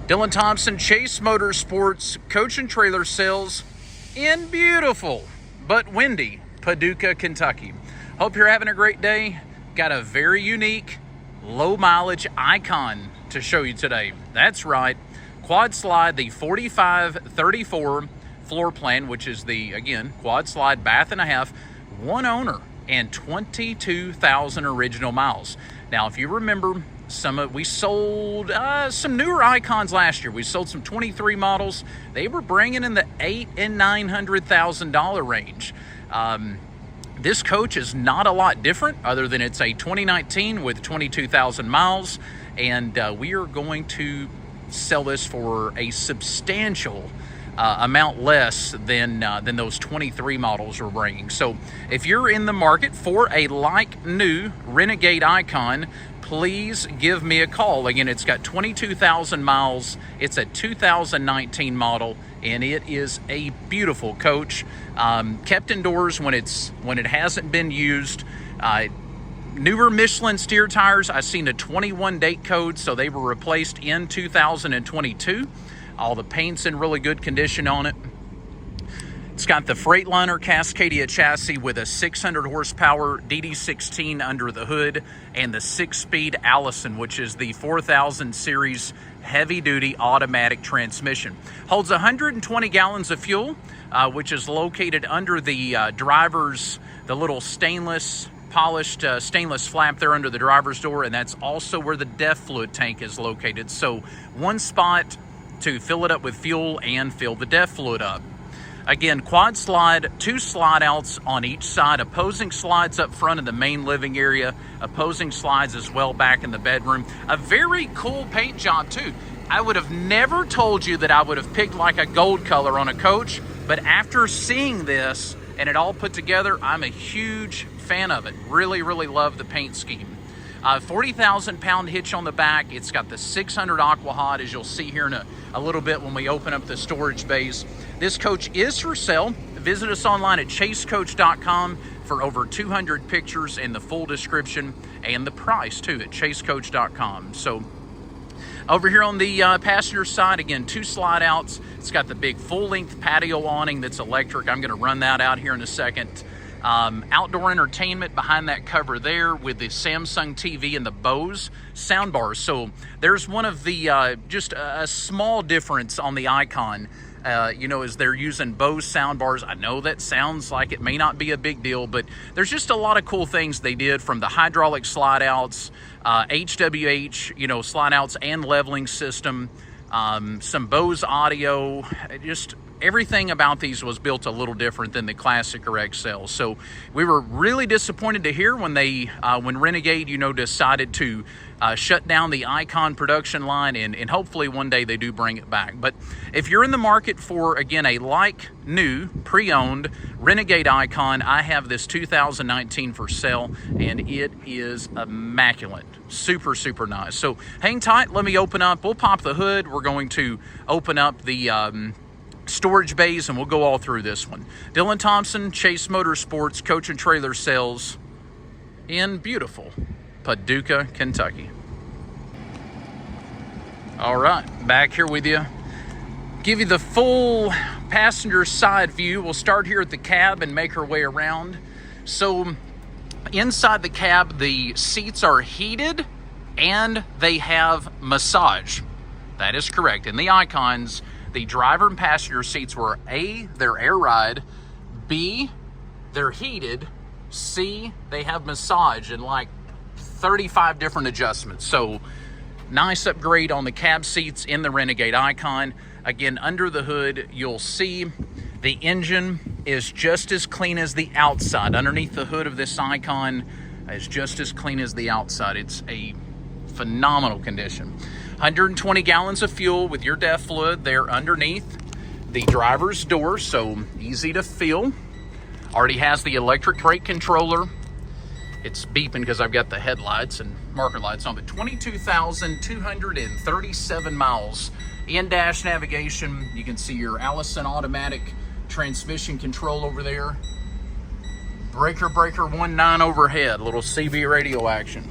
Dylan Thompson, Chase Motorsports, coach and trailer sales in beautiful but windy Paducah, Kentucky. Hope you're having a great day. Got a very unique, low mileage iKon to show you today. That's right, quad slide, the 4534 floor plan, which is the, again, quad slide, bath and a half, one owner, and 22,000 original miles. Now, if you remember, we sold some newer iKons last year. We sold some 23 models. They were bringing in the $800,000 and $900,000 range. This coach is not a lot different, other than it's a 2019 with 22,000 miles, and we are going to sell this for a substantial amount less than those 23 models we're bringing. So if you're in the market for a like new Renegade iKon, please give me a call. Again, it's got 22,000 miles. It's a 2019 model, and it is a beautiful coach. Kept indoors when it hasn't been used. Newer Michelin steer tires. I've seen a 21 date code, so they were replaced in 2022. All the paint's in really good condition on it. It's got the Freightliner Cascadia chassis with a 600 horsepower DD16 under the hood and the 6-speed Allison, which is the 4000 series heavy-duty automatic transmission. Holds 120 gallons of fuel, which is located under the the little polished stainless flap there under the driver's door, and that's also where the DEF fluid tank is located. So one spot to fill it up with fuel and fill the DEF fluid up. Again, quad slide, 2 slide outs on each side, opposing slides up front in the main living area, opposing slides as well back in the bedroom. A very cool paint job too. I would have never told you that I would have picked like a gold color on a coach, but after seeing this and it all put together, I'm a huge fan of it. Really, really love the paint scheme. 40,000 pound hitch on the back. It's got the 600 aqua hot, as you'll see here in a little bit when we open up the storage bays. This coach is for sale. Visit us online at chasecoach.com for over 200 pictures and the full description and the price too at chasecoach.com. So over here on the passenger side, again, 2 slide outs. It's got the big full length patio awning that's electric. I'm going to run that out here in a second. Outdoor entertainment behind that cover there with the Samsung TV and the Bose soundbars. So there's one of the, just a small difference on the iKon, is they're using Bose soundbars. I know that sounds like it may not be a big deal, but there's just a lot of cool things they did, from the hydraulic slide outs, HWH, slide outs and leveling system, some Bose audio, just everything about these was built a little different than the classic or XL. So we were really disappointed to hear when when Renegade, decided to shut down the iKon production line, and hopefully one day they do bring it back. But if you're in the market for, again, a like new pre-owned Renegade iKon, I have this 2019 for sale, and it is immaculate. Super, super nice. So hang tight. Let me open up. We'll pop the hood. We're going to open up the storage bays, and we'll go all through this one. Dylan Thompson, Chase Motorsports, coach and trailer sales in beautiful Paducah, Kentucky. All right, back here with you. Give you the full passenger side view. We'll start here at the cab and make our way around. So inside the cab, the seats are heated and they have massage. That is correct. In the iKons, the driver and passenger seats were A, they're air ride, B, they're heated, C, they have massage and like 35 different adjustments. So nice upgrade on the cab seats in the Renegade iKon. Again, under the hood, you'll see the engine is just as clean as the outside. Underneath the hood of this iKon is just as clean as the outside. It's a phenomenal condition. 120 gallons of fuel with your DEF fluid there underneath the driver's door, so easy to fill. Already has the electric brake controller. It's beeping because I've got the headlights and marker lights on, but 22,237 miles. In-dash navigation, you can see your Allison automatic transmission control over there. Breaker 19 overhead, little CB radio action.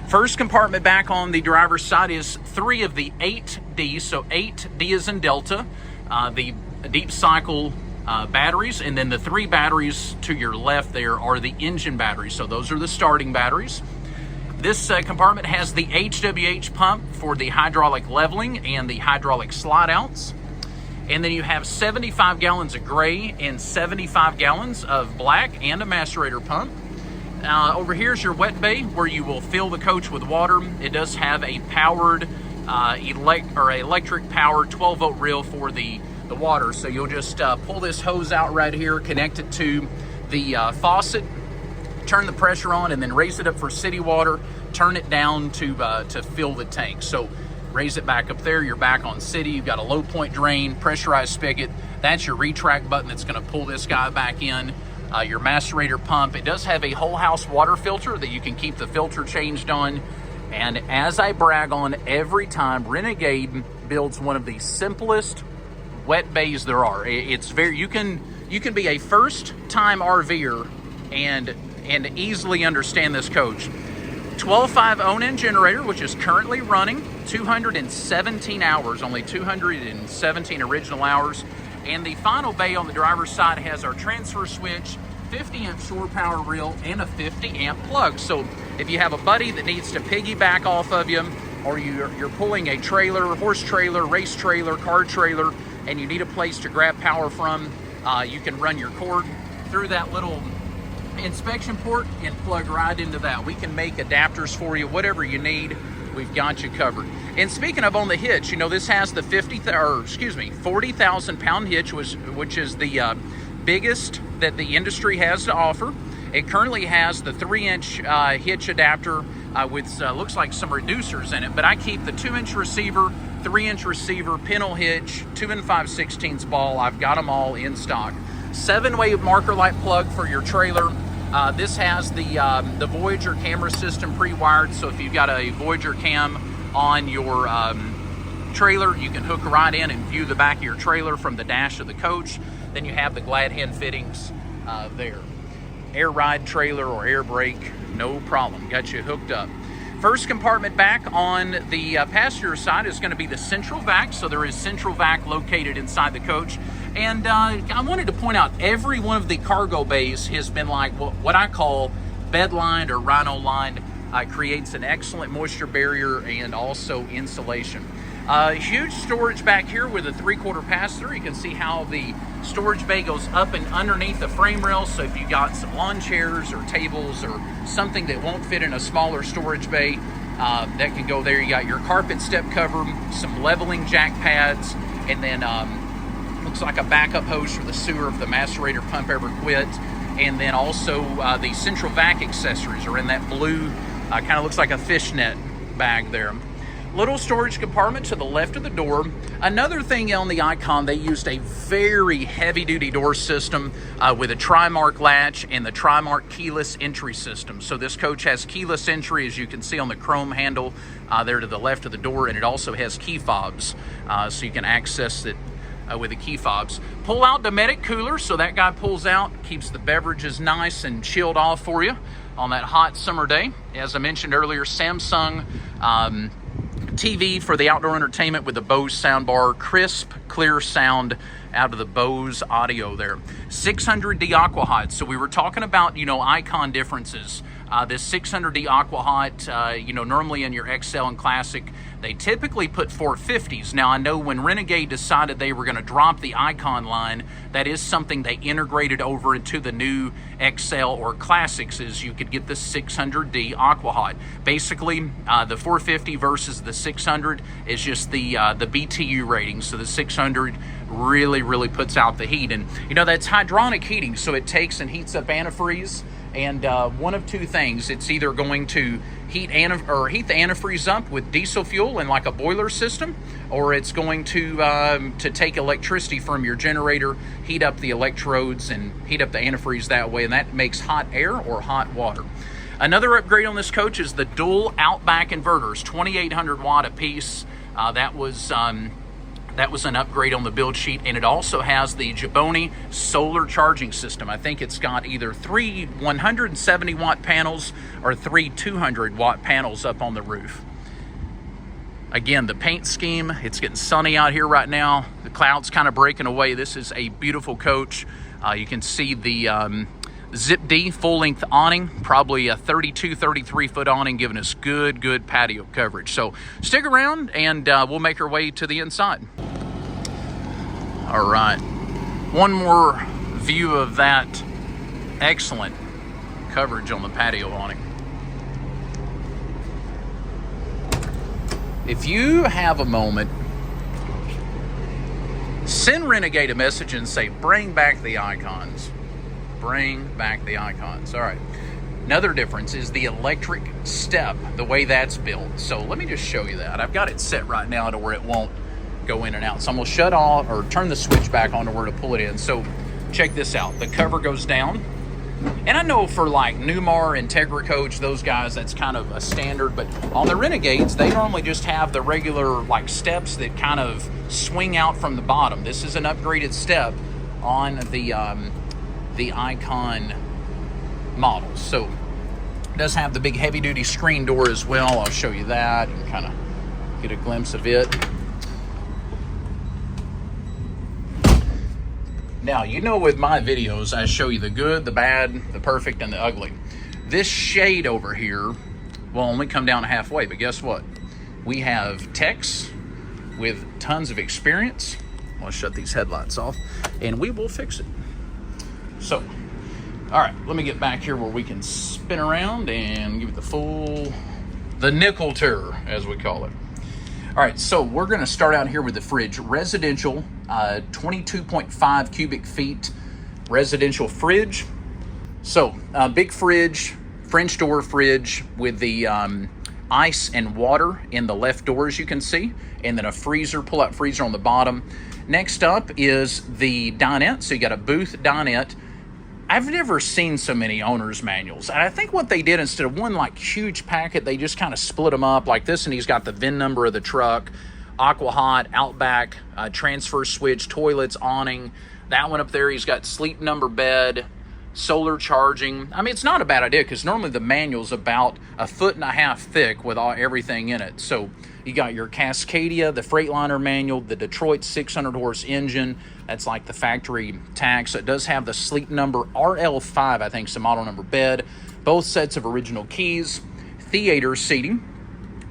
First compartment back on the driver's side is 3 of the 8D, so 8D is in Delta, the deep cycle batteries, and then the 3 batteries to your left there are the engine batteries, so those are the starting batteries. This compartment has the HWH pump for the hydraulic leveling and the hydraulic slide outs. And then you have 75 gallons of gray and 75 gallons of black and a macerator pump. Over here is your wet bay where you will fill the coach with water. It does have a powered electric powered 12 volt reel for the water. So you'll just pull this hose out right here, connect it to the faucet, turn the pressure on, and then raise it up for city water, turn it down to fill the tank. So raise it back up there, you're back on city, you've got a low point drain, pressurized spigot. That's your retract button that's gonna pull this guy back in. Your macerator pump, it does have a whole house water filter that you can keep the filter changed on. And as I brag on every time, Renegade builds one of the simplest wet bays there are. It's very, you can be a first time RVer and easily understand this coach. 12.5 own-in generator, which is currently running 217 hours, only 217 original hours. And the final bay on the driver's side has our transfer switch, 50 amp shore power reel, and a 50 amp plug. So if you have a buddy that needs to piggyback off of you, or you're pulling a trailer, horse trailer, race trailer, car trailer, and you need a place to grab power from, you can run your cord through that little inspection port and plug right into that. We can make adapters for you, whatever you need, we've got you covered. And speaking of on the hitch, you know, this has the 40,000 pound hitch, which is the biggest that the industry has to offer. It currently has the 3-inch hitch adapter with looks like some reducers in it, but I keep the 2-inch receiver, 3-inch receiver, pintle hitch, 2 5/16 ball. I've got them all in stock. 7-way marker light plug for your trailer. This has the Voyager camera system pre-wired, so if you've got a Voyager cam on your trailer, you can hook right in and view the back of your trailer from the dash of the coach. Then you have the glad hand fittings there. Air ride trailer or air brake, no problem, got you hooked up. First compartment back on the passenger side is going to be the central vac, so there is central vac located inside the coach. And I wanted to point out, every one of the cargo bays has been like what I call bed lined or rhino lined. Creates an excellent moisture barrier and also insulation. Huge storage back here with a 3/4 pass-through. You can see how the storage bay goes up and underneath the frame rail. So if you got some lawn chairs or tables or something that won't fit in a smaller storage bay, that can go there. You got your carpet step cover, some leveling jack pads, and then looks like a backup hose for the sewer if the macerator pump ever quit. And then also the central vac accessories are in that blue, kind of looks like a fishnet bag there. Little storage compartment to the left of the door. Another thing on the iKon, they used a very heavy-duty door system with a Trimark latch and the Trimark keyless entry system. So this coach has keyless entry, as you can see on the chrome handle there to the left of the door, and it also has key fobs, so you can access it with the key fobs. Pull out Dometic cooler, so that guy pulls out, keeps the beverages nice and chilled off for you on that hot summer day. As I mentioned earlier, Samsung TV for the outdoor entertainment with the Bose soundbar, crisp, clear sound out of the Bose audio there. 600D Aqua Hot. So we were talking about, you know, iKon differences. This 600D Aqua Hot, you know, normally in your XL and Classic, they typically put 450s. Now, I know when Renegade decided they were going to drop the iKon line, that is something they integrated over into the new XL or Classics, is you could get the 600D Aqua Hot. Basically, the 450 versus the 600 is just the BTU rating. So the 600 really puts out the heat. And, you know, that's hydronic heating, so it takes and heats up antifreeze. And one of two things, it's either going to heat the antifreeze up with diesel fuel in like a boiler system, or it's going to take electricity from your generator, heat up the electrodes, and heat up the antifreeze that way, and that makes hot air or hot water. Another upgrade on this coach is the dual Outback inverters, 2,800 watt a piece. That was That was an upgrade on the build sheet, and it also has the Jaboni solar charging system. I think it's got either 3 170 watt panels or 3 200 watt panels up on the roof. Again, the paint scheme, it's getting sunny out here right now. The clouds kind of breaking away. This is a beautiful coach. You can see the Zip D full-length awning, probably a 32, 33-foot awning, giving us good patio coverage. So stick around, and we'll make our way to the inside. All right, one more view of that excellent coverage on the patio awning. If you have a moment, send Renegade a message and say, bring back the iKons. Bring back the iKons. All right. Another difference is the electric step, the way that's built. So let me just show you that. I've got it set right now to where it won't go in and out. So I'm going to shut off or turn the switch back on to where to pull it in. So check this out. The cover goes down. And I know for like Newmar, Integra Coach, those guys, that's kind of a standard. But on the Renegades, they normally just have the regular like steps that kind of swing out from the bottom. This is an upgraded step on the iKon models. So it does have the big heavy-duty screen door as well. I'll show you that and kind of get a glimpse of it. Now, you know with my videos, I show you the good, the bad, the perfect, and the ugly. This shade over here will only come down halfway, but guess what? We have techs with tons of experience. I'll shut these headlights off, and we will fix it. So, all right, let me get back here where we can spin around and give it the nickel tour, as we call it. All right, so we're gonna start out here with the fridge. Residential, 22.5 cubic feet residential fridge. So, big fridge, French door fridge with the ice and water in the left door, as you can see, and then a freezer, pull-out freezer on the bottom. Next up is the dinette. So you got a booth dinette. I've never seen so many owner's manuals. And I think what they did, instead of one like huge packet, they just kind of split them up like this. And he's got the VIN number of the truck, Aqua Hot, Outback, transfer switch, toilets, awning. That one up there, he's got sleep number bed, solar charging. I mean, it's not a bad idea because normally the manual's about 1.5 feet thick with everything in it. So you got your Cascadia, the Freightliner manual, the Detroit 600 horse engine. That's like the factory tag. So it does have the sleep number RL5, I think, some model number bed. Both sets of original keys. Theater seating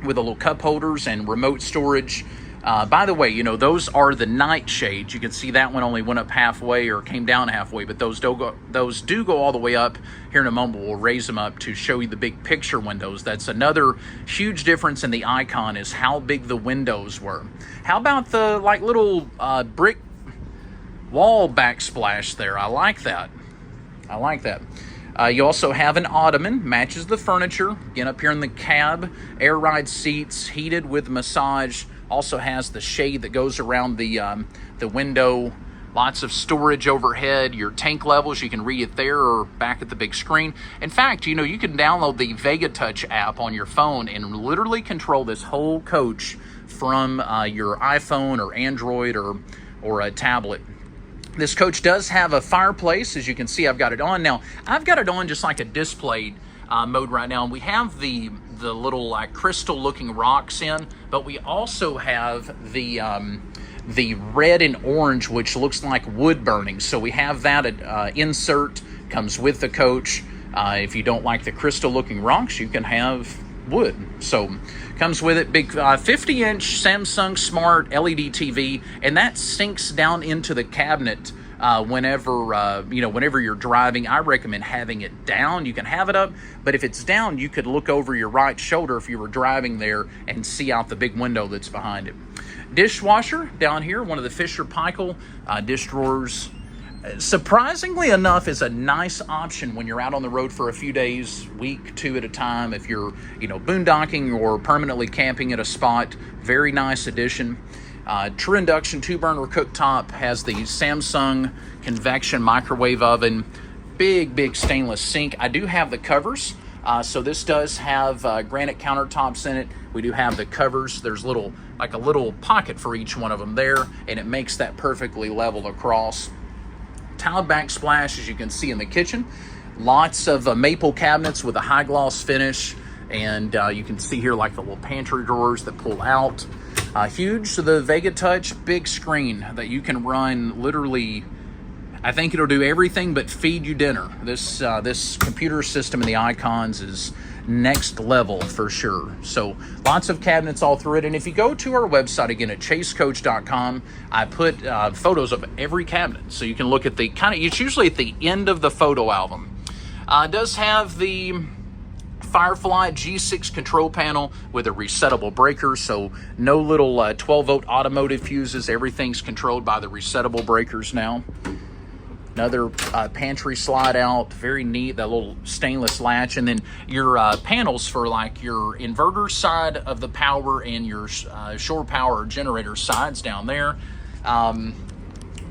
with a little cup holders and remote storage. By the way, you know, those are the night shades. You can see that one only went up halfway or came down halfway, but those do go all the way up. Here in a moment, we'll raise them up to show you the big picture windows. That's another huge difference in the iKon, is how big the windows were. How about the like little brick wall backsplash there? I like that. I like that. You also have an ottoman, matches the furniture. Again, up here in the cab, air ride seats, heated with massage. Also has the shade that goes around the window. Lots of storage overhead. Your tank levels, you can read it there or back at the big screen. In fact, you know, you can download the Vega Touch app on your phone and literally control this whole coach from your iPhone or Android or a tablet. This coach does have a fireplace. As you can see, I've got it on. Now, I've got it on just like a display mode right now. And we have the little like crystal looking rocks in, but we also have the red and orange, which looks like wood burning. So we have that insert, comes with the coach. If you don't like the crystal looking rocks, you can have wood. So comes with it. Big 50-inch Samsung Smart LED TV, and that sinks down into the cabinet whenever you're driving. I recommend having it down. You can have it up, but if it's down, you could look over your right shoulder if you were driving there and see out the big window that's behind it. Dishwasher down here, one of the Fisher-Paykel dish drawers. Surprisingly enough, is a nice option when you're out on the road for a few days, week, 2 at a time. If you're, boondocking or permanently camping at a spot, very nice addition. True induction 2-burner cooktop, has the Samsung convection microwave oven, big stainless sink. I do have the covers So this does have granite countertops in it. We do have the covers. There's a little pocket for each one of them there, and it makes that perfectly level across. Tiled backsplash, as you can see in the kitchen. Lots of maple cabinets with a high gloss finish, and you can see here like the little pantry drawers that pull out. Huge, so the Vega Touch big screen that you can run literally, I think it'll do everything but feed you dinner. This computer system in the iKons is next level for sure. So lots of cabinets all through it. And if you go to our website again at chasecoach.com, I put photos of every cabinet. So you can look at it's usually at the end of the photo album. It does have the Firefly G6 control panel with a resettable breaker, so no little 12-volt automotive fuses. Everything's controlled by the resettable breakers now. Another pantry slide out, very neat, that little stainless latch. And then your panels for like your inverter side of the power and your shore power generator sides down there.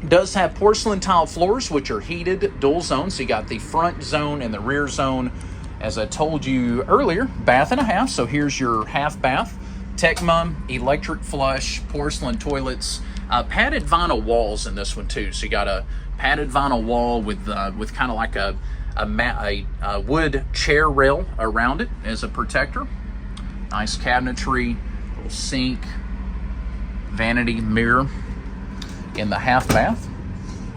Does have porcelain tile floors, which are heated dual zone. So you got the front zone and the rear zone. As I told you earlier, bath and a half. So here's your half bath. Tecma, electric flush, porcelain toilets, padded vinyl walls in this one too. So you got a padded vinyl wall with kind of like a wood chair rail around it as a protector. Nice cabinetry, little sink, vanity mirror in the half bath.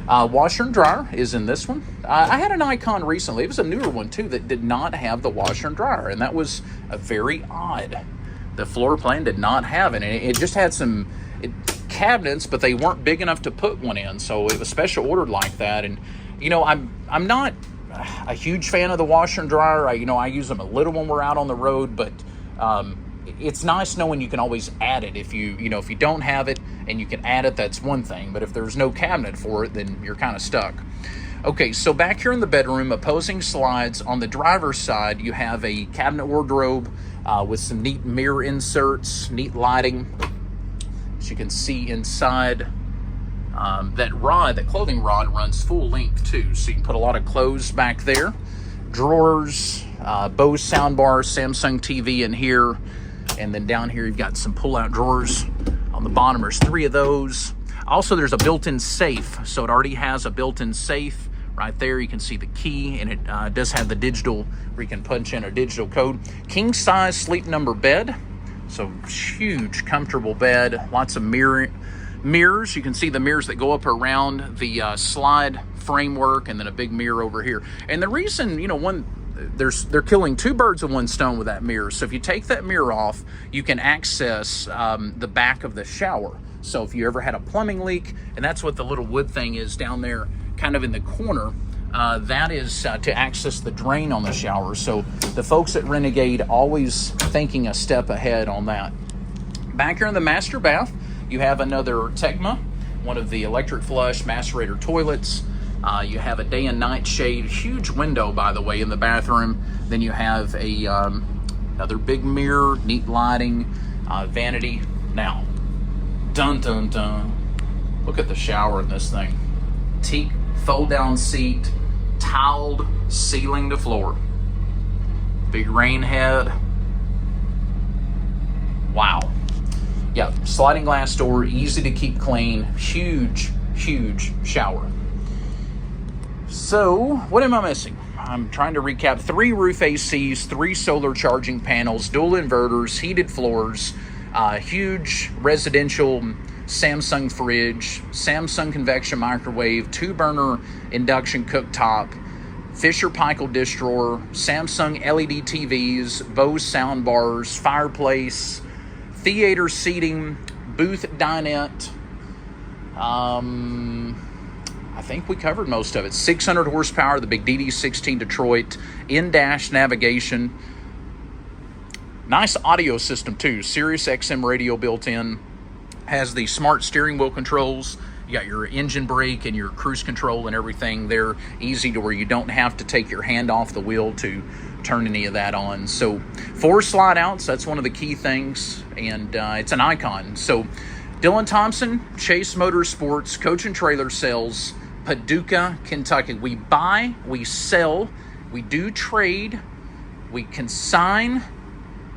Washer and dryer is in this one. I had an iKon recently. It was a newer one too that did not have the washer and dryer, and that was very odd. The floor plan did not have it, and it just had some cabinets, but they weren't big enough to put one in, so it was special ordered like that. And you know, I'm not a huge fan of the washer and dryer. I use them a little when we're out on the road, but it's nice knowing you can always add it. If you don't have it and you can add it, that's one thing, but if there's no cabinet for it, then you're kind of stuck. Okay, so back here in the bedroom, opposing slides. On the driver's side, you have a cabinet wardrobe with some neat mirror inserts, neat lighting. As you can see inside, that clothing rod runs full length too, so you can put a lot of clothes back there. Drawers, Bose soundbar, Samsung TV in here, and then down here you've got some pull-out drawers. On the bottom there's 3 of those. Also, there's a built-in safe, so it already has a built-in safe right there. You can see the key, and it does have the digital where you can punch in a digital code. King-size sleep number bed, so huge, comfortable bed. Lots of mirrors. You can see the mirrors that go up around the slide framework, and then a big mirror over here. And the reason, they're killing 2 birds with 1 stone with that mirror. So if you take that mirror off, you can access the back of the shower. So if you ever had a plumbing leak, and that's what the little wood thing is down there, kind of in the corner, that is to access the drain on the shower. So the folks at Renegade always thinking a step ahead on that. Back here in the master bath, you have another Tecma, one of the electric flush macerator toilets. You have a day and night shade, huge window, by the way, in the bathroom. Then you have another big mirror, neat lighting, vanity. Now, dun dun dun, look at the shower in this thing. Teak fold down seat, tiled ceiling to floor. Big rain head. Wow. Yeah, sliding glass door, easy to keep clean, huge shower. So, what am I missing? I'm trying to recap. 3 roof ACs, 3 solar charging panels, dual inverters, heated floors, huge residential Samsung fridge, Samsung convection microwave, 2-burner induction cooktop, Fisher Paykel dish drawer, Samsung LED TVs, Bose sound bars, fireplace, theater seating, booth dinette. I think we covered most of it. 600 horsepower, the big DD16 Detroit, in-dash navigation. Nice audio system too. Sirius XM radio built in. Has the smart steering wheel controls. You got your engine brake and your cruise control and everything. They're easy to where you don't have to take your hand off the wheel to turn any of that on. So 4 slide outs, that's one of the key things. And it's an iKon. So Dylan Thompson, Chase Motorsports, Coach and Trailer Sales, Paducah, Kentucky. We buy, we sell, we do trade, We consign,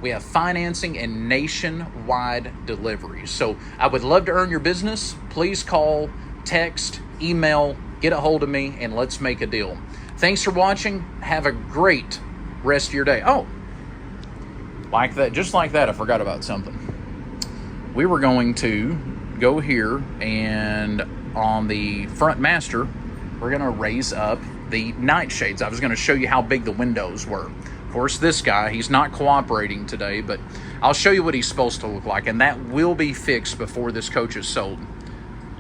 we have financing, and nationwide delivery. So I would love to earn your business. Please call, text, email, get a hold of me, and let's make a deal. Thanks for watching. Have a great rest of your day. Oh, like that, just like that, I forgot about something. We were going to go here, and on the front master, we're going to raise up the night shades. I was going to show you how big the windows were. Of course, this guy, he's not cooperating today, but I'll show you what he's supposed to look like, and that will be fixed before this coach is sold.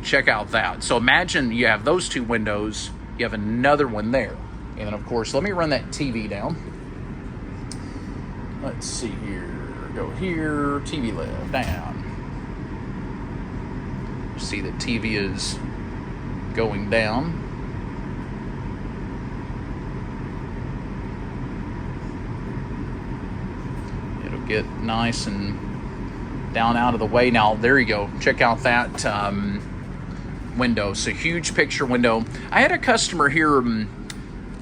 Check out that. So imagine you have those two windows, you have another one there. And then, of course, let me run that TV down. Let's see here. Go here, TV left, down. See the TV is going down. It'll get nice and down out of the way. Now, there you go. Check out that window. It's a huge picture window. I had a customer here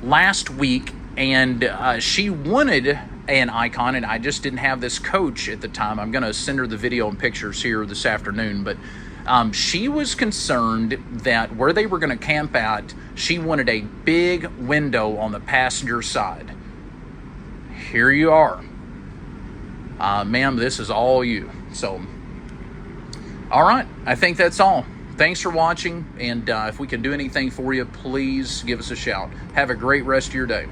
last week, and she wanted an iKon, and I just didn't have this coach at the time. I'm going to send her the video and pictures here this afternoon, but she was concerned that where they were going to camp at, she wanted a big window on the passenger side. Here you are. Ma'am, this is all you. So, all right, I think that's all. Thanks for watching, and if we can do anything for you, please give us a shout. Have a great rest of your day.